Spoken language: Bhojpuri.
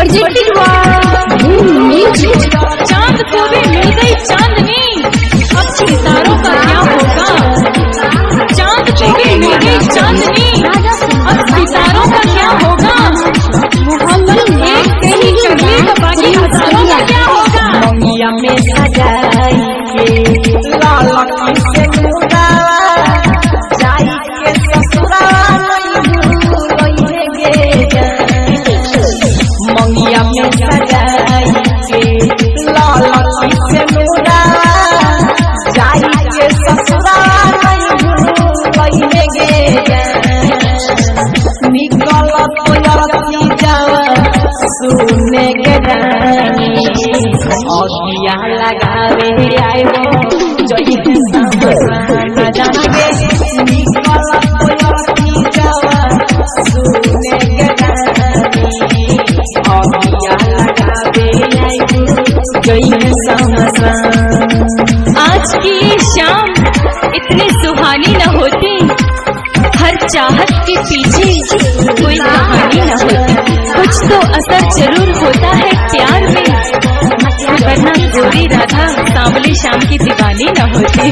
प्रेजेंटेड चांद को भी मिल गई चांदनी, अब सितारों का क्या होगा। चांद को भी मिल गई चांदनी, अब सितारों का क्या होगा। एक से ही चमके तो बाकी हजारों का क्या होगा। मंगिया में सजाई के लाला से मुदावा जाई के ससुरा मंगिया में सजाई के लाला से मुदावा जाई के ससुरा लइहे गे निकल तो यरती जावा सुने के रानी औषिया लगावे आए हो जई न जाने निकल तो यरती जावा सुने के रानी औषिया लगावे आए हो जई समसा। आज की ये शाम इतनी सुहानी न होती, हर चाहत के पीछे कोई कहानी न होती। कुछ तो असर जरूर होता है प्यार में, वरना गोरी राधा सांवली शाम की दीवानी न होती।